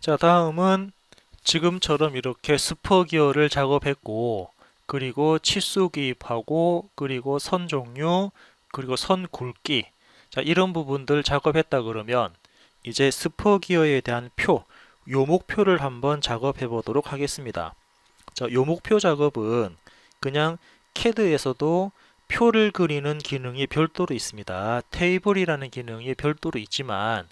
자, 다음은 지금처럼 이렇게 스퍼기어를 작업했고, 그리고 치수 기입하고, 그리고 선 종류, 그리고 선 굵기. 자, 이런 부분들 작업했다 그러면 이제 스퍼기어에 대한 표, 요목표를 한번 작업해 보도록 하겠습니다. 자, 요목표 작업은 그냥 CAD에서도 표를 그리는 기능이 별도로 있습니다. 테이블이라는 기능이 별도로 있지만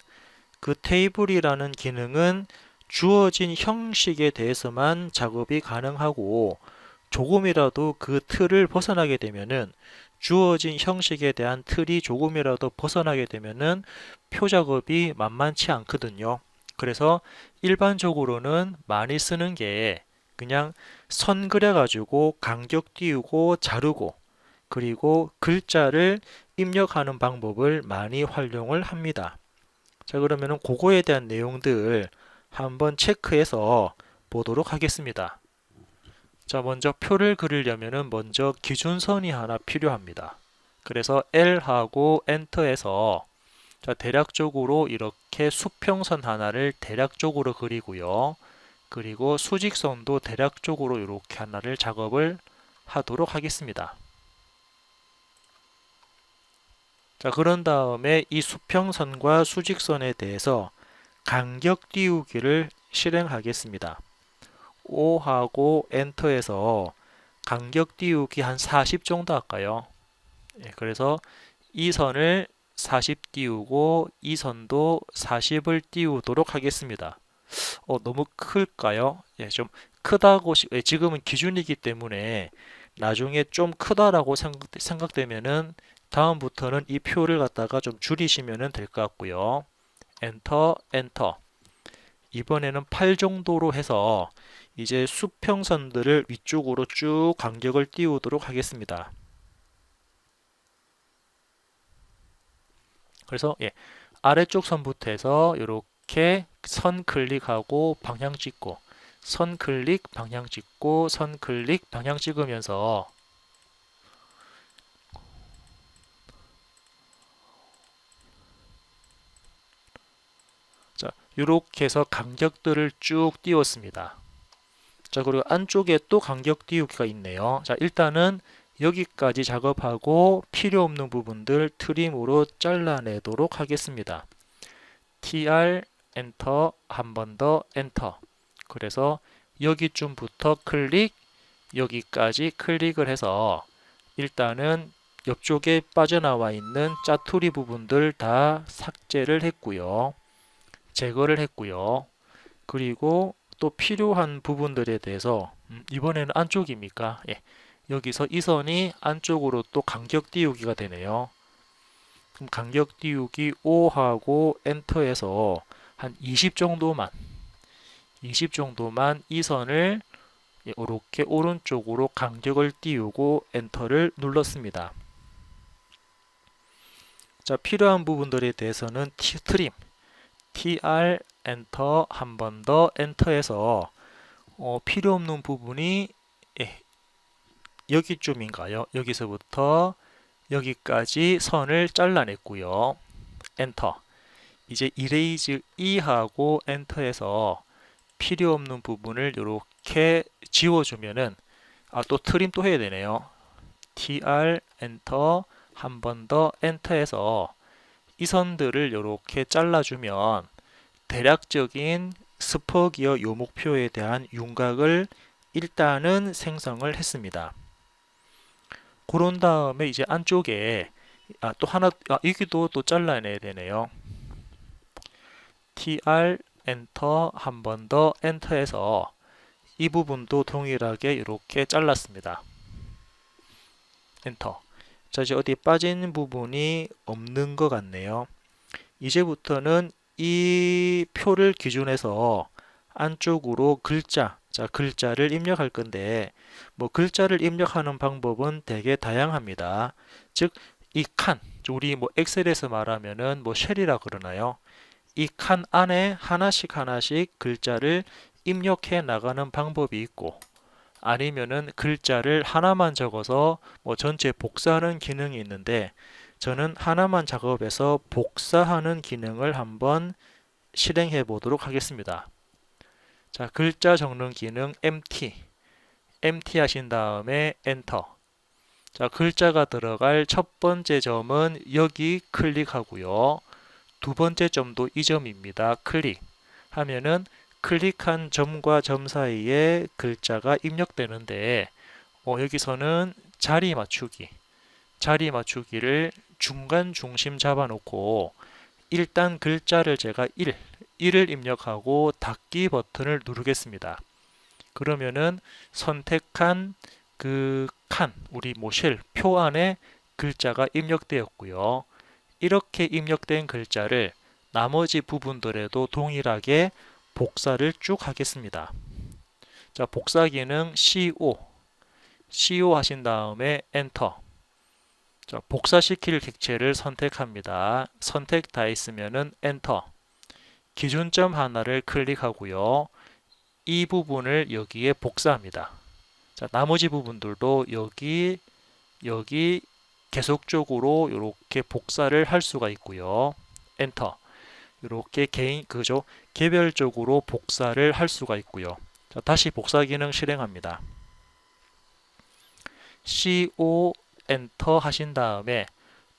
그 테이블이라는 기능은 주어진 형식에 대해서만 작업이 가능하고 조금이라도 그 틀을 벗어나게 되면은 주어진 형식에 대한 틀이 조금이라도 벗어나게 되면은 표 작업이 만만치 않거든요. 그래서 일반적으로는 많이 쓰는 게 그냥 선 그려가지고 간격 띄우고 자르고 그리고 글자를 입력하는 방법을 많이 활용을 합니다. 자, 그러면은 그거에 대한 내용들 한번 체크해서 보도록 하겠습니다. 자, 먼저 표를 그리려면은 먼저 기준선이 하나 필요합니다. 그래서 L하고 엔터해서 자, 대략적으로 이렇게 수평선 하나를 대략적으로 그리고요. 그리고 수직선도 대략적으로 이렇게 하나를 작업을 하도록 하겠습니다. 자, 그런 다음에 이 수평선과 수직선에 대해서 간격 띄우기를 실행하겠습니다. O하고 엔터에서 간격 띄우기 한 40 정도 할까요? 예, 그래서 이 선을 40 띄우고 이 선도 40을 띄우도록 하겠습니다. 너무 클까요? 예, 좀 크다고 지금은 기준이기 때문에 나중에 좀 크다라고 생각되면은 다음부터는 이 표를 갖다가 좀 줄이시면 될 것 같고요. 엔터, 엔터. 이번에는 8 정도로 해서 이제 수평선들을 위쪽으로 쭉 간격을 띄우도록 하겠습니다. 그래서 아래쪽 선부터 해서 이렇게 선 클릭하고 방향 찍고 선 클릭 방향 찍고 선 클릭 방향 찍으면서 자, 이렇게 해서 간격들을 쭉 띄웠습니다. 자, 그리고 안쪽에 또 간격 띄우기가 있네요. 자, 일단은 여기까지 작업하고 필요 없는 부분들 트림으로 잘라내도록 하겠습니다. TR 엔터 한 번 더 엔터. 그래서 여기쯤부터 클릭, 여기까지 클릭을 해서 일단은 옆쪽에 빠져나와 있는 짜투리 부분들 다 삭제를 했고요. 제거를 했고요. 그리고 또 필요한 부분들에 대해서 이번에는 안쪽입니까? 예. 여기서 이 선이 안쪽으로 또 간격 띄우기가 되네요. 그럼 간격 띄우기 5하고 엔터해서 한 20 정도만 이 선을 이렇게 오른쪽으로 간격을 띄우고 엔터를 눌렀습니다. 자, 필요한 부분들에 대해서는 트림 TR 엔터 한 번 더 엔터해서 필요 없는 부분이 여기쯤인가요? 여기서부터 여기까지 선을 잘라냈고요. 엔터. 이제 이레이즈 E하고 엔터해서 필요 없는 부분을 이렇게 지워주면은 또 트림 또 해야 되네요. TR 엔터 한 번 더 엔터해서 이 선들을 이렇게 잘라주면 대략적인 스퍼기어 요목표에 대한 윤곽을 일단은 생성을 했습니다. 그런 다음에 이제 안쪽에 또 하나 여기도 또 잘라내야 되네요. TR 엔터 한 번 더 엔터해서 이 부분도 동일하게 이렇게 잘랐습니다. 엔터. 자, 이제 어디 빠진 부분이 없는 것 같네요. 이제부터는 이 표를 기준해서 안쪽으로 글자를 입력할 건데 뭐 글자를 입력하는 방법은 되게 다양합니다. 즉 이 칸, 우리 뭐 엑셀에서 말하면은 뭐 쉘이라 그러나요? 이 칸 안에 하나씩 글자를 입력해 나가는 방법이 있고 아니면은 글자를 하나만 적어서 뭐 전체 복사하는 기능이 있는데 저는 하나만 작업해서 복사하는 기능을 한번 실행해 보도록 하겠습니다. 자, 글자 적는 기능 MT 하신 다음에 엔터. 자, 글자가 들어갈 첫 번째 점은 여기 클릭하고요. 두 번째 점도 이 점입니다. 클릭 하면은 클릭한 점과 점 사이에 글자가 입력되는데 여기서는 자리 맞추기를 중간 중심 잡아놓고 일단 글자를 제가 1을 입력하고 닫기 버튼을 누르겠습니다. 그러면은 선택한 그 우리 쉘, 표 안에 글자가 입력되었고요. 이렇게 입력된 글자를 나머지 부분들에도 동일하게 복사를 쭉 하겠습니다. 자, 복사 기능 CO 하신 다음에 엔터. 자, 복사시킬 객체를 선택합니다. 선택 다 했으면은 엔터. 기준점 하나를 클릭하고요. 이 부분을 여기에 복사합니다. 자, 나머지 부분들도 여기 계속적으로 이렇게 복사를 할 수가 있고요. 엔터. 이렇게 개별적으로 복사를 할 수가 있고요. 자, 다시 복사 기능 실행합니다. CO 엔터 하신 다음에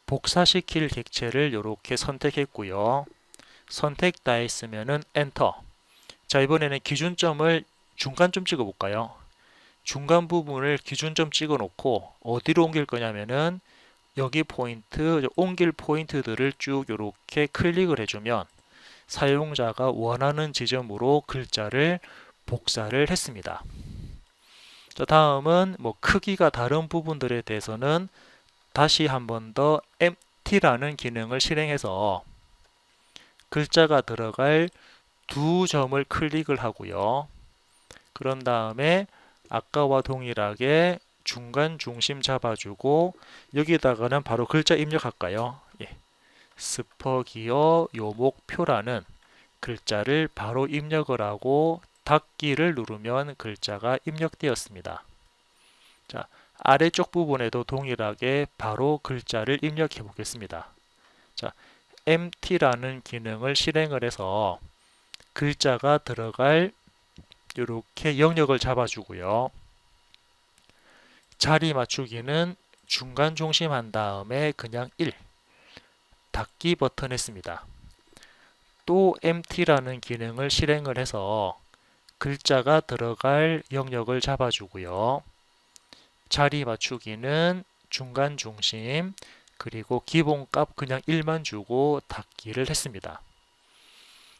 복사시킬 객체를 이렇게 선택했고요. 선택 다 했으면은 엔터. 자, 이번에는 기준점을 중간점 찍어 볼까요? 중간 부분을 기준점 찍어 놓고 어디로 옮길 거냐면은 여기 포인트, 옮길 포인트들을 쭉 이렇게 클릭을 해주면 사용자가 원하는 지점으로 글자를 복사를 했습니다. 자, 다음은 크기가 다른 부분들에 대해서는 다시 한 번 더 MT라는 기능을 실행해서 글자가 들어갈 두 점을 클릭을 하고요. 그런 다음에 아까와 동일하게 중간 중심 잡아주고 여기다가는 바로 글자 입력할까요? 스퍼기어 요목표라는 글자를 바로 입력을 하고 닫기를 누르면 글자가 입력되었습니다. 자, 아래쪽 부분에도 동일하게 바로 글자를 입력해 보겠습니다. 자, MT라는 기능을 실행을 해서 글자가 들어갈 이렇게 영역을 잡아주고요. 자리 맞추기는 중간 중심 한 다음에 그냥 1 닫기 버튼 했습니다. 또 MT라는 기능을 실행을 해서 글자가 들어갈 영역을 잡아주고요. 자리 맞추기는 중간 중심 그리고 기본값 그냥 1만 주고 닫기를 했습니다.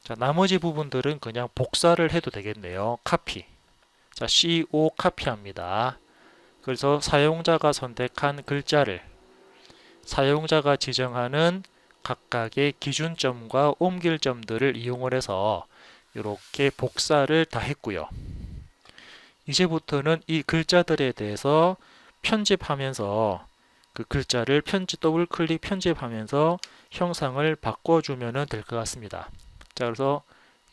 자, 나머지 부분들은 그냥 복사를 해도 되겠네요. 카피. 자, CO 카피합니다. 그래서 사용자가 선택한 글자를 사용자가 지정하는 각각의 기준점과 옮길 점들을 이용을 해서 이렇게 복사를 다 했고요. 이제부터는 이 글자들에 대해서 편집하면서 그 글자를 더블 클릭 편집하면서 형상을 바꿔주면 될 것 같습니다. 자, 그래서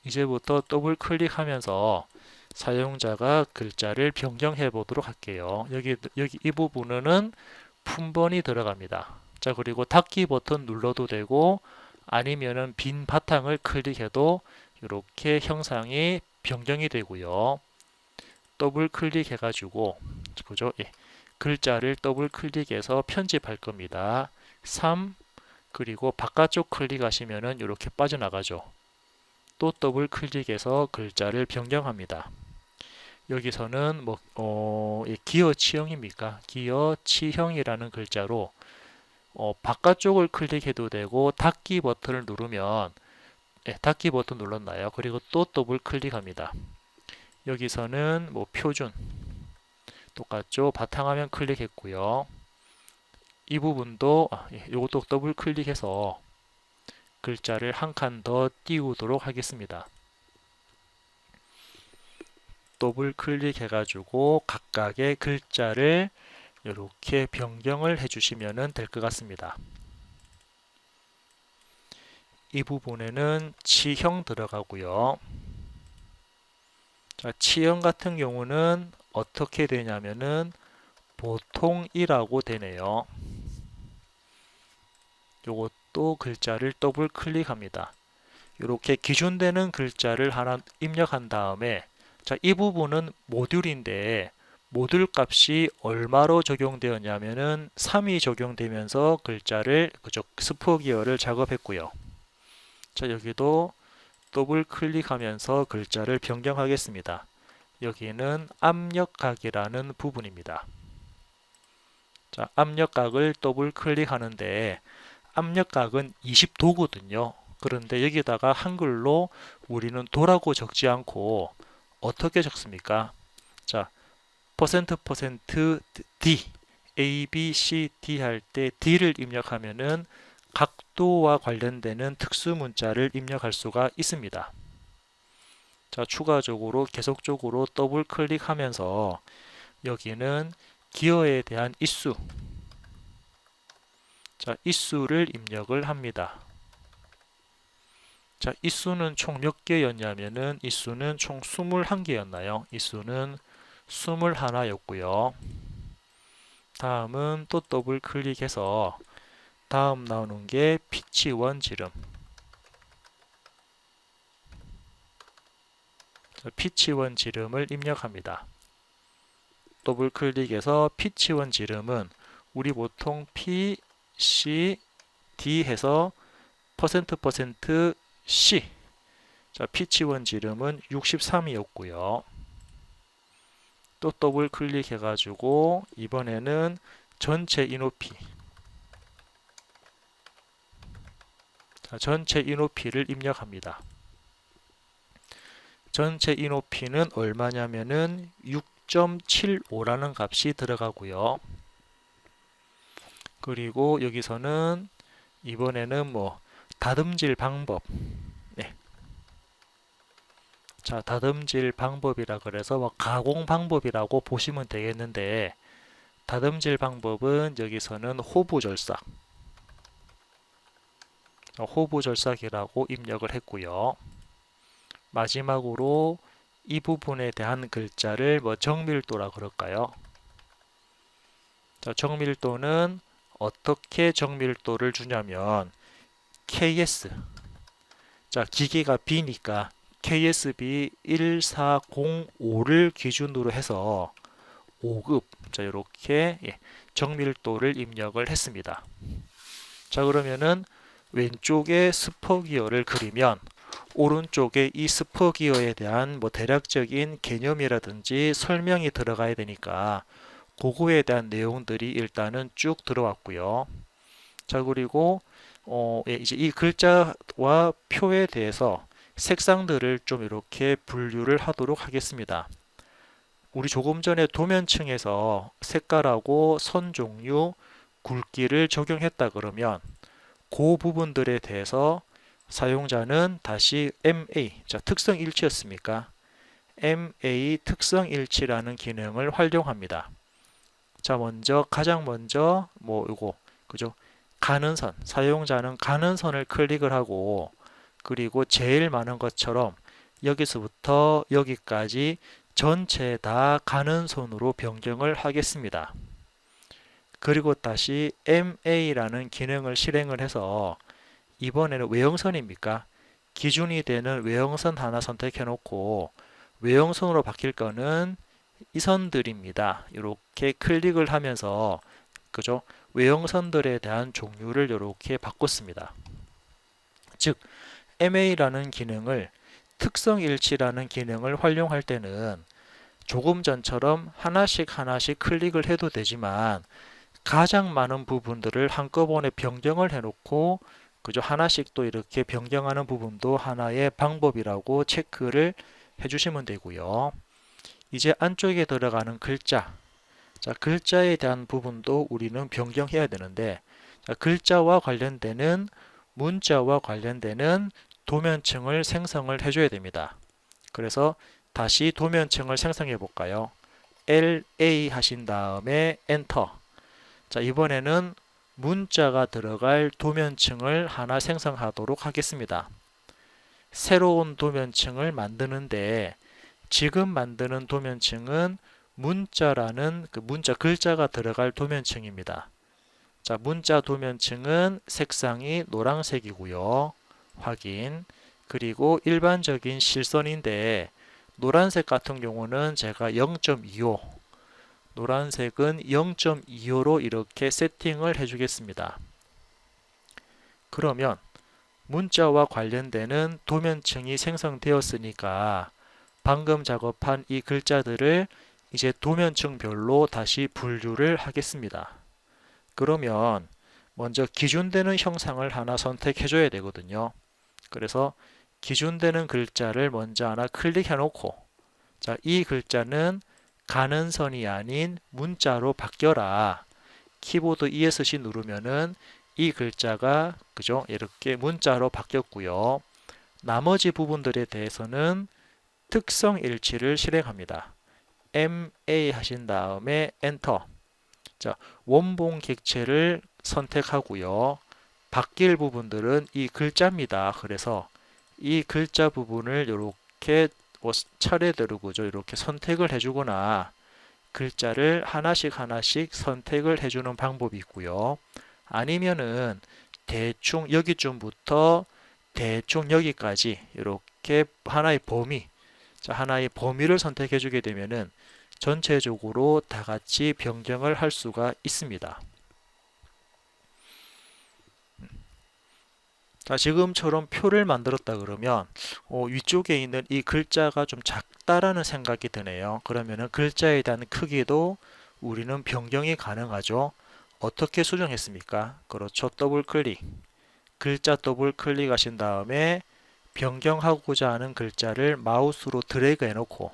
이제부터 더블 클릭하면서 사용자가 글자를 변경해 보도록 할게요. 여기 이 부분은 품번이 들어갑니다. 자, 그리고 닫기 버튼 눌러도 되고 아니면은 빈 바탕을 클릭해도 이렇게 형상이 변경이 되고요. 더블 클릭해 가지고 그죠? 글자를 더블 클릭해서 편집할 겁니다. 3 그리고 바깥쪽 클릭하시면은 이렇게 빠져나가죠. 또 더블 클릭해서 글자를 변경합니다. 여기서는 기어치형입니까? 기어치형이라는 글자로 바깥쪽을 클릭해도 되고 닫기 버튼을 누르면 닫기 버튼 눌렀나요? 그리고 또 더블 클릭합니다. 여기서는 표준 똑같죠? 바탕화면 클릭했고요. 이 부분도 이것도 더블 클릭해서 글자를 한 칸 더 띄우도록 하겠습니다. 더블 클릭해 가지고 각각의 글자를 이렇게 변경을 해주시면 될 것 같습니다. 이 부분에는 치형 들어가고요. 자, 치형 같은 경우는 어떻게 되냐면은 보통 2라고 되네요. 요것도 글자를 더블 클릭합니다. 이렇게 기준되는 글자를 하나 입력한 다음에 자, 이 부분은 모듈인데 모듈 값이 얼마로 적용되었냐면은 3이 적용되면서 글자를 그죠 스포기어를 작업했고요. 자, 여기도 더블 클릭하면서 글자를 변경하겠습니다. 여기는 압력각이라는 부분입니다. 자, 압력각을 더블 클릭하는데 압력각은 20도거든요. 그런데 여기다가 한글로 우리는 도라고 적지 않고 어떻게 적습니까? 자, %% D A, B, C, D 할 때 D를 입력하면은 각도와 관련되는 특수 문자를 입력할 수가 있습니다. 자, 추가적으로 계속적으로 더블 클릭하면서 여기는 기어에 대한 있수, 자, 있수를 입력을 합니다. 자, 있수는 총 몇 개였냐면은 있수는 총 21개였나요? 있수는 21였고요. 다음은 또 더블 클릭해서 다음 나오는 게 피치1 지름. 피치1 지름을 입력합니다. 더블 클릭해서 피치1 지름은 우리 보통 P, C, D 해서 %C. 자, 피치1 지름은 63이었고요. 또 더블 클릭해 가지고 이번에는 전체 이높이. 자, 전체 이높이를 입력합니다. 전체 이높이는 얼마냐면은 6.75라는 값이 들어가고요. 그리고 여기서는 이번에는 뭐 다듬질 방법. 네. 자, 다듬질 방법이라 그래서 뭐 가공 방법이라고 보시면 되겠는데 다듬질 방법은 여기서는 호부절삭. 호부절삭이라고 입력을 했고요. 마지막으로 이 부분에 대한 글자를 뭐 정밀도라 그럴까요? 자, 정밀도는 어떻게 정밀도를 주냐면 KS. 자, 기계가 B니까 KSB 1405를 기준으로 해서 5급. 자, 이렇게 정밀도를 입력을 했습니다. 자, 그러면은 왼쪽에 스포기어를 그리면 오른쪽에 이 스포기어에 대한 뭐 대략적인 개념이라든지 설명이 들어가야 되니까 그거에 대한 내용들이 일단은 쭉 들어왔고요. 자, 그리고 이제 이 글자와 표에 대해서 색상들을 좀 이렇게 분류를 하도록 하겠습니다. 우리 조금 전에 도면층에서 색깔하고 선 종류, 굵기를 적용했다 그러면 그 부분들에 대해서 사용자는 다시 MA, 자, 특성 일치였습니까? MA 특성 일치라는 기능을 활용합니다. 자, 가장 먼저 뭐 이거 그죠? 가는 선, 사용자는 가는 선을 클릭을 하고 그리고 제일 많은 것처럼 여기서부터 여기까지 전체 다 가는 선으로 변경을 하겠습니다. 그리고 다시 MA라는 기능을 실행을 해서 이번에는 외형선입니까? 기준이 되는 외형선 하나 선택해 놓고 외형선으로 바뀔 거는 이 선들입니다. 이렇게 클릭을 하면서 그죠? 외형선들에 대한 종류를 이렇게 바꿨습니다. 즉 MA라는 기능을 특성일치라는 기능을 활용할 때는 조금 전처럼 하나씩 하나씩 클릭을 해도 되지만 가장 많은 부분들을 한꺼번에 변경을 해놓고 그저 하나씩 또 이렇게 변경하는 부분도 하나의 방법이라고 체크를 해주시면 되고요. 이제 안쪽에 들어가는 글자, 자, 글자에 대한 부분도 우리는 변경해야 되는데 자, 글자와 관련되는 문자와 관련되는 도면층을 생성을 해줘야 됩니다. 그래서 다시 도면층을 생성해 볼까요? LA 하신 다음에 엔터. 자, 이번에는 문자가 들어갈 도면층을 하나 생성하도록 하겠습니다. 새로운 도면층을 만드는데 지금 만드는 도면층은 문자라는 그 문자 글자가 들어갈 도면층입니다. 자, 문자 도면층은 색상이 노란색이고요. 확인. 그리고 일반적인 실선인데 노란색 같은 경우는 제가 0.25, 노란색은 0.25로 이렇게 세팅을 해주겠습니다. 그러면 문자와 관련되는 도면층이 생성되었으니까 방금 작업한 이 글자들을 이제 도면층별로 다시 분류를 하겠습니다. 그러면 먼저 기준되는 형상을 하나 선택해 줘야 되거든요. 그래서 기준되는 글자를 먼저 하나 클릭해 놓고, 자, 이 글자는 가는 선이 아닌 문자로 바뀌어라. 키보드 ESC 누르면은 이 글자가 그죠? 이렇게 문자로 바뀌었고요. 나머지 부분들에 대해서는 특성 일치를 실행합니다. MA 하신 다음에 엔터. 자, 원본 객체를 선택하고요. 바뀔 부분들은 이 글자입니다. 그래서 이 글자 부분을 이렇게 차례대로 그죠? 이렇게 선택을 해주거나 글자를 하나씩 하나씩 선택을 해주는 방법이 있고요. 아니면은 대충 여기쯤부터 대충 여기까지 이렇게 하나의 범위, 자, 하나의 범위를 선택해 주게 되면은 전체적으로 다 같이 변경을 할 수가 있습니다. 자, 지금처럼 표를 만들었다 그러면 위쪽에 있는 이 글자가 좀 작다라는 생각이 드네요. 그러면은 글자에 대한 크기도 우리는 변경이 가능하죠. 어떻게 수정했습니까? 그렇죠. 더블 클릭. 글자 더블 클릭하신 다음에 변경하고자 하는 글자를 마우스로 드래그 해놓고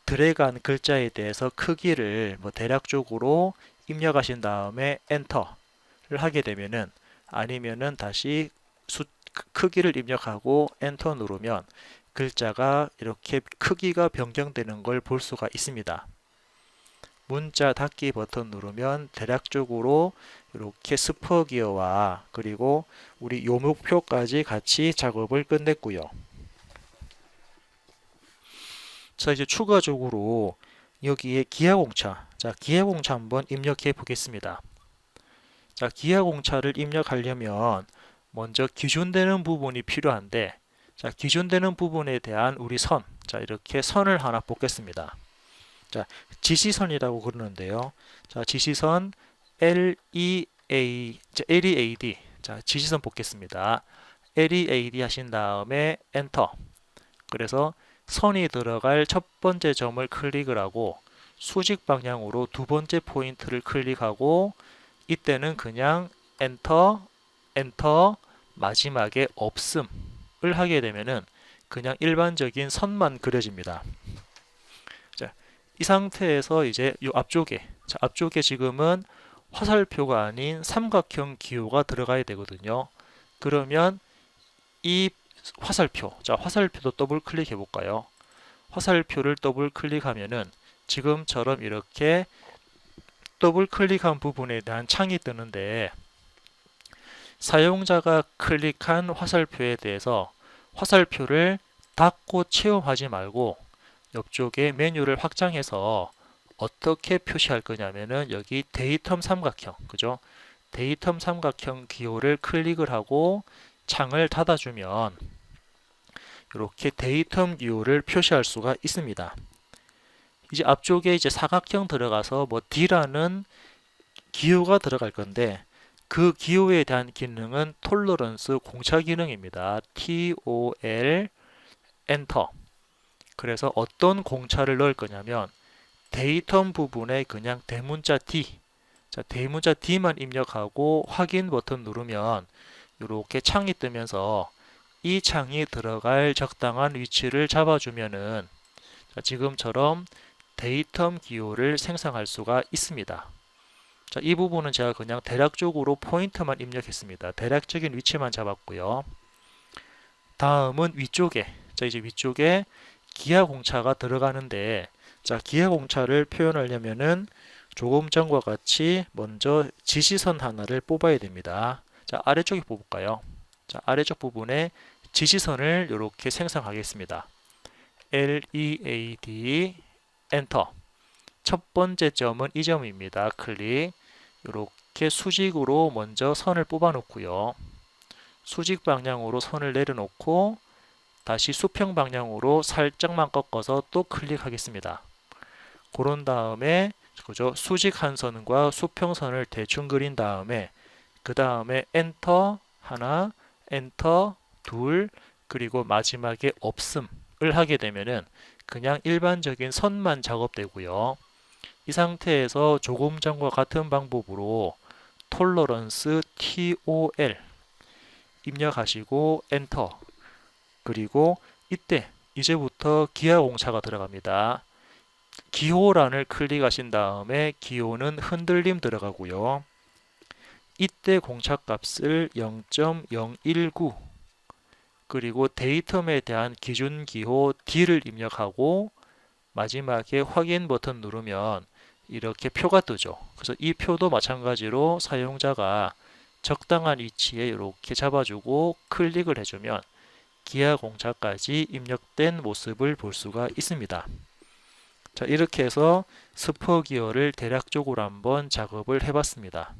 드래그한 글자에 대해서 크기를 대략적으로 입력하신 다음에 엔터를 하게 되면은 아니면은 다시 크기를 입력하고 엔터 누르면 글자가 이렇게 크기가 변경되는 걸 볼 수가 있습니다. 문자 닫기 버튼 누르면 대략적으로 이렇게 스퍼기어와 그리고 우리 요목표까지 같이 작업을 끝냈고요. 자, 이제 추가적으로 여기에 기하공차, 자, 기하공차 한번 입력해 보겠습니다. 자, 기하공차를 입력하려면 먼저 기준되는 부분이 필요한데, 자, 기준되는 부분에 대한 우리 선, 자, 이렇게 선을 하나 뽑겠습니다. 자, 지시선이라고 그러는데요. 자, 지시선 LEAD, 자, 지시선 뽑겠습니다. LEAD 하신 다음에 엔터. 그래서 선이 들어갈 첫 번째 점을 클릭을 하고 수직 방향으로 두 번째 포인트를 클릭하고 이때는 그냥 엔터, 엔터, 마지막에 없음을 하게 되면은 그냥 일반적인 선만 그려집니다. 자, 이 상태에서 이제 이 앞쪽에, 자, 앞쪽에 지금은 화살표가 아닌 삼각형 기호가 들어가야 되거든요. 그러면 이 화살표, 자, 화살표도 더블 클릭해 볼까요? 화살표를 더블 클릭하면은 지금처럼 이렇게 더블 클릭한 부분에 대한 창이 뜨는데 사용자가 클릭한 화살표에 대해서 화살표를 닫고 체험하지 말고 옆쪽에 메뉴를 확장해서 어떻게 표시할 거냐면은 여기 데이텀 삼각형, 그죠? 데이텀 삼각형 기호를 클릭을 하고 창을 닫아주면 이렇게 데이텀 기호를 표시할 수가 있습니다. 이제 앞쪽에 이제 사각형 들어가서 D라는 기호가 들어갈 건데 그 기호에 대한 기능은 톨러런스 공차 기능입니다. TOL 엔터. 그래서 어떤 공차를 넣을 거냐면 데이텀 부분에 그냥 대문자 D, 자, 대문자 D만 입력하고 확인 버튼 누르면 이렇게 창이 뜨면서 이 창이 들어갈 적당한 위치를 잡아주면은 자, 지금처럼 데이텀 기호를 생성할 수가 있습니다. 자, 이 부분은 제가 그냥 대략적으로 포인트만 입력했습니다. 대략적인 위치만 잡았고요. 다음은 위쪽에, 자, 이제 위쪽에 기하공차가 들어가는데, 자, 기하공차를 표현하려면은 조금 전과 같이 먼저 지시선 하나를 뽑아야 됩니다. 자, 아래쪽에 뽑을까요? 자, 아래쪽 부분에 지시선을 이렇게 생성하겠습니다. LEAD 엔터. 첫 번째 점은 이 점입니다. 클릭. 이렇게 수직으로 먼저 선을 뽑아 놓고요. 수직 방향으로 선을 내려놓고 다시 수평 방향으로 살짝만 꺾어서 또 클릭하겠습니다. 그런 다음에 그죠? 수직 한 선과 수평선을 대충 그린 다음에 그 다음에 엔터 하나, 엔터 둘, 그리고 마지막에 없음을 하게 되면은 그냥 일반적인 선만 작업되고요. 이 상태에서 조금 전과 같은 방법으로 톨러런스 TOL 입력하시고 엔터, 그리고 이때 이제부터 기하 공차가 들어갑니다. 기호란을 클릭하신 다음에 기호는 흔들림 들어가고요. 이때 공차값을 0.019, 그리고 데이텀에 대한 기준 기호 D를 입력하고 마지막에 확인 버튼 누르면 이렇게 표가 뜨죠. 그래서 이 표도 마찬가지로 사용자가 적당한 위치에 이렇게 잡아주고 클릭을 해주면 기하 공차까지 입력된 모습을 볼 수가 있습니다. 자, 이렇게 해서 스포 기어를 대략적으로 한번 작업을 해봤습니다.